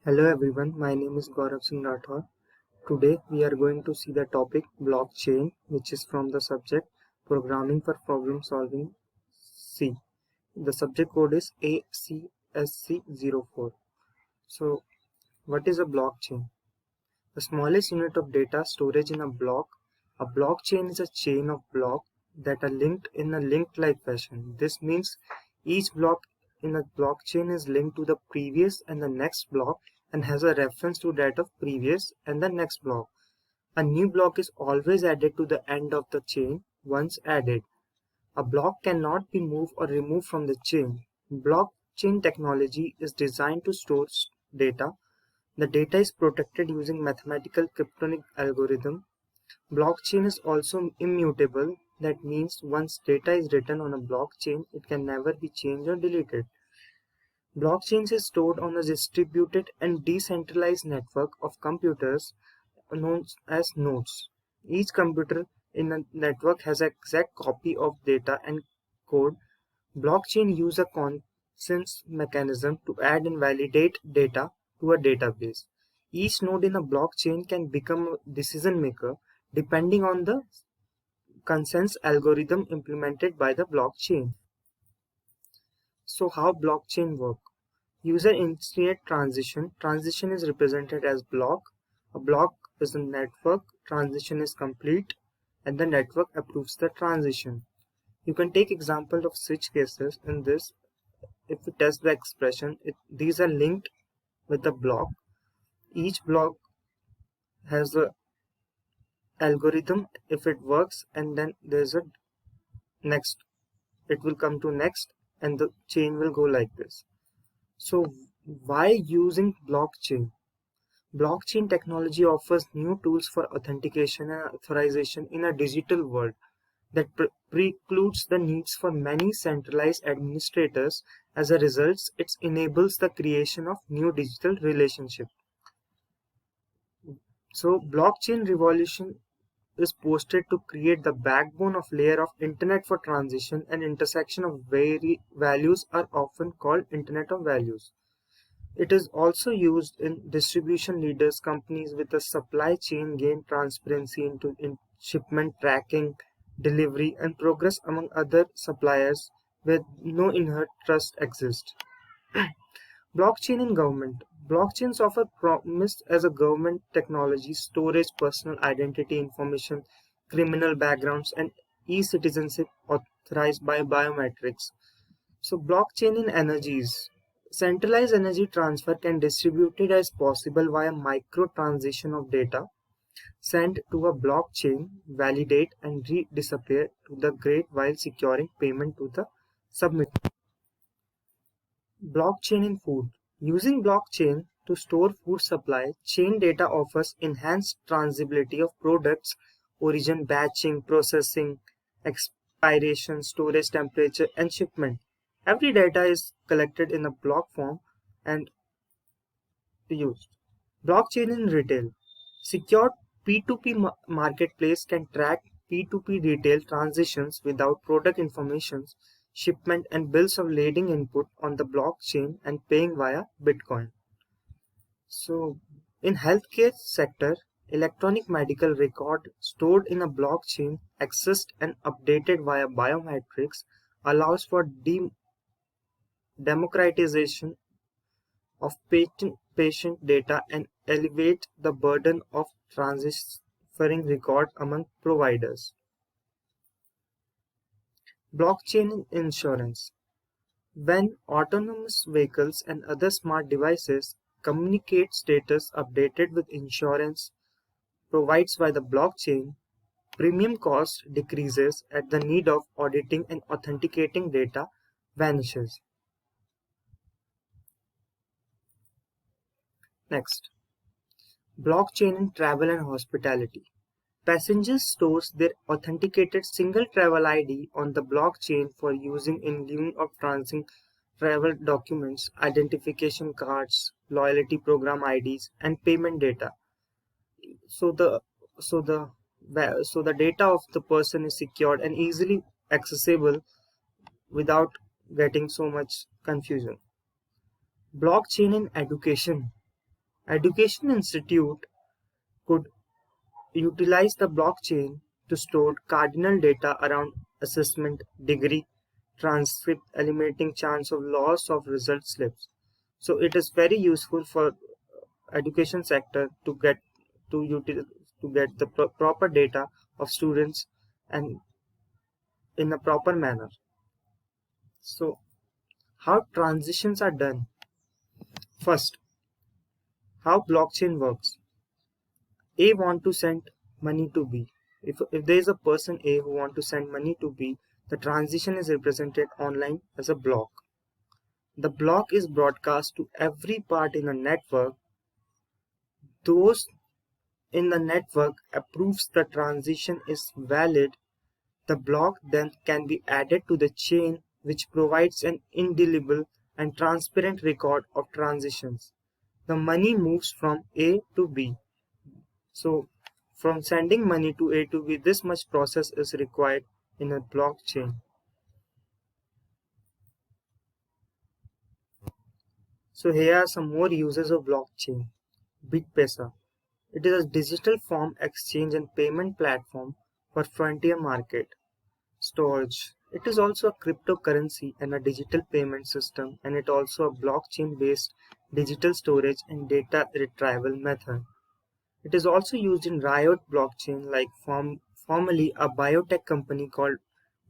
Hello everyone, my name is Gaurav Singh Rathore. Today we are going to see the topic blockchain, which is from the subject Programming for Problem Solving C. The subject code is ACSC04. So, what is a blockchain? The smallest unit of data storage in a block. A blockchain is a chain of blocks that are linked in a linked-like fashion. This means each block in a blockchain is linked to the previous and the next block and has a reference to that of previous and the next block. A new block is always added to the end of the chain once added. A block cannot be moved or removed from the chain. Blockchain technology is designed to store data. The data is protected using mathematical cryptographic algorithm. Blockchain is also immutable. That means once data is written on a blockchain, it can never be changed or deleted. Blockchains is stored on a distributed and decentralized network of computers known as nodes. Each computer in a network has an exact copy of data and code. Blockchain use a consensus mechanism to add and validate data to a database. Each node in a blockchain can become a decision maker depending on the consensus algorithm implemented by the blockchain. So how blockchain work? User initiate transition. Transition is represented as block. A block is a network. Transition is complete and the network approves the transition. You can take example of switch cases in this. If we test the expression, these are linked with the block. Each block has a algorithm if it works, and then there's a next. It will come to next, and the chain will go like this. So why using blockchain? Blockchain technology offers new tools for authentication and authorization in a digital world that precludes the needs for many centralized administrators. As a result, it enables the creation of new digital relationships. So blockchain revolution is posted to create the backbone of layer of internet for transition and intersection of values are often called internet of values. It is also used in distribution leaders companies with a supply chain gain transparency into shipment tracking, delivery and progress among other suppliers where no inherent trust exists. Blockchain in government. Blockchains offer promised as a government technology, storage, personal identity information, criminal backgrounds, and e-citizenship authorized by biometrics. So blockchain in energies. Centralized energy transfer can distributed as possible via micro transition of data sent to a blockchain, validate and disappear to the grid while securing payment to the submit. Blockchain in food. Using blockchain to store food supply, chain data offers enhanced traceability of products, origin, batching, processing, expiration, storage temperature, and shipment. Every data is collected in a block form and used. Blockchain in retail. Secure P2P marketplace can track P2P retail transactions without product information, shipment and bills of lading input on the blockchain and paying via Bitcoin. So in healthcare sector, electronic medical record stored in a blockchain, accessed and updated via biometrics allows for democratization of patient data and elevate the burden of transferring record among providers. Blockchain insurance. When autonomous vehicles and other smart devices communicate status updated with insurance provides by the blockchain, premium cost decreases and the need of auditing and authenticating data vanishes. Next, blockchain in travel and hospitality. Passengers stores their authenticated single travel ID on the blockchain for using in lieu of transferring travel documents, identification cards, loyalty program IDs, and payment data. So the so the so the data of the person is secured and easily accessible without getting so much confusion. Blockchain in education. Education institute could utilize the blockchain to store cardinal data around assessment, degree, transcript, eliminating chance of loss of result slips. So it is very useful for education sector to get the proper data of students and in a proper manner. So how transitions are done? First, how blockchain works. A want to send money to B. If there is a person A who want to send money to B, the transition is represented online as a block. The block is broadcast to every part in a network. Those in the network approves the transition is valid. The block then can be added to the chain, which provides an indelible and transparent record of transitions. The money moves from A to B. So from sending money to A to B, this much process is required in a blockchain. So here are some more uses of blockchain. BitPesa. It is a digital form exchange and payment platform for frontier market. Storage. It is also a cryptocurrency and a digital payment system, and it also a blockchain based digital storage and data retrieval method. It is also used in Riot blockchain, like formerly a biotech company called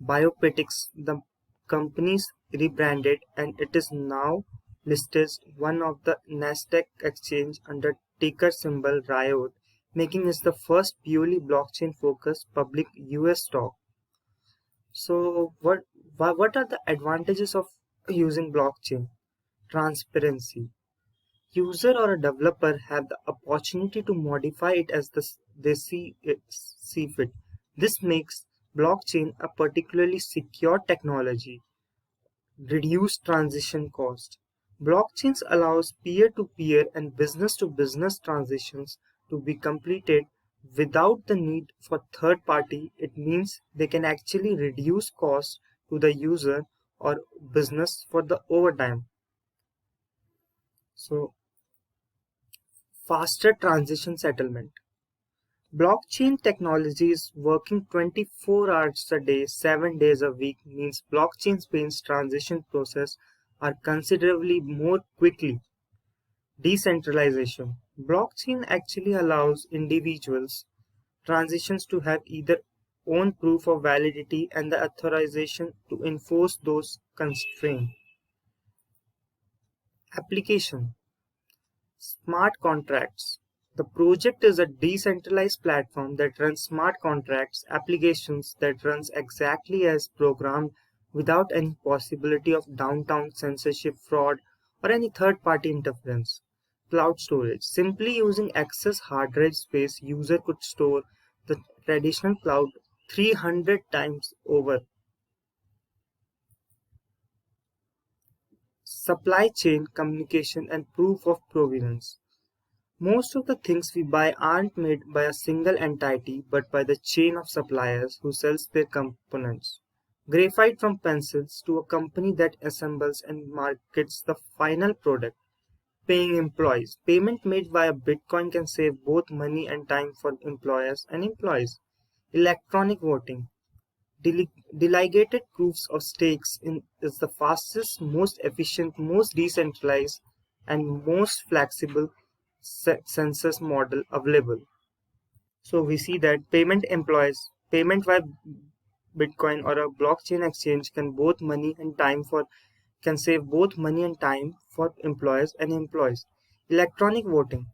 Biopetics. The company's rebranded and it is now listed one of the Nasdaq exchange under ticker symbol Riot, making it the first purely blockchain focused public US stock. So what are the advantages of using blockchain? Transparency. User or a developer have the opportunity to modify it as they see fit. This makes blockchain a particularly secure technology. Reduce transition cost. Blockchains allows peer-to-peer and business-to-business transitions to be completed without the need for third party. It means they can actually reduce cost to the user or business for the overtime. So faster transition settlement. Blockchain technology is working 24 hours a day, 7 days a week means blockchain-based transition process are considerably more quickly. Decentralization. Blockchain actually allows individuals transitions to have either own proof of validity and the authorization to enforce those constraints. Application. Smart contracts. The project is a decentralized platform that runs smart contracts, applications that runs exactly as programmed without any possibility of downtown censorship, fraud, or any third-party interference. Cloud storage. Simply using excess hard drive space, user could store the traditional cloud 300 times over. Supply chain communication and proof of provenance. Most of the things we buy aren't made by a single entity but by the chain of suppliers who sells their components. Graphite from pencils to a company that assembles and markets the final product. Paying employees. Payment made via Bitcoin can save both money and time for employers and employees. Electronic voting. Delegated proofs of stakes is the fastest, most efficient, most decentralized, and most flexible census model available. So we see that payment via Bitcoin or a blockchain exchange can save both money and time for employers and employees. Electronic voting.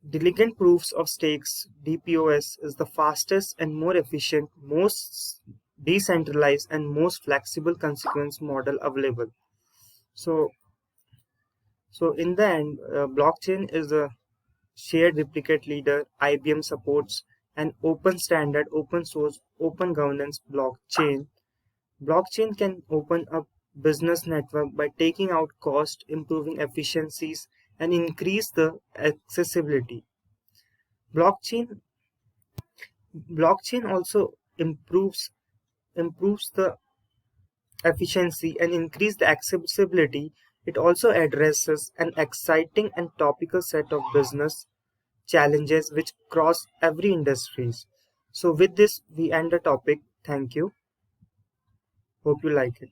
Delegate proofs of stakes (DPoS) is the fastest and more efficient, most decentralized and most flexible consequence model available. So, so in the end, blockchain is a shared replicate leader. IBM supports an open standard, open source, open governance blockchain. Blockchain can open up business network by taking out cost, improving efficiencies, and increase the accessibility. Blockchain blockchain also improves the efficiency and increase the accessibility It also addresses an exciting and topical set of business challenges which cross every industries. So with this, we end the topic. Thank you. Hope you like it.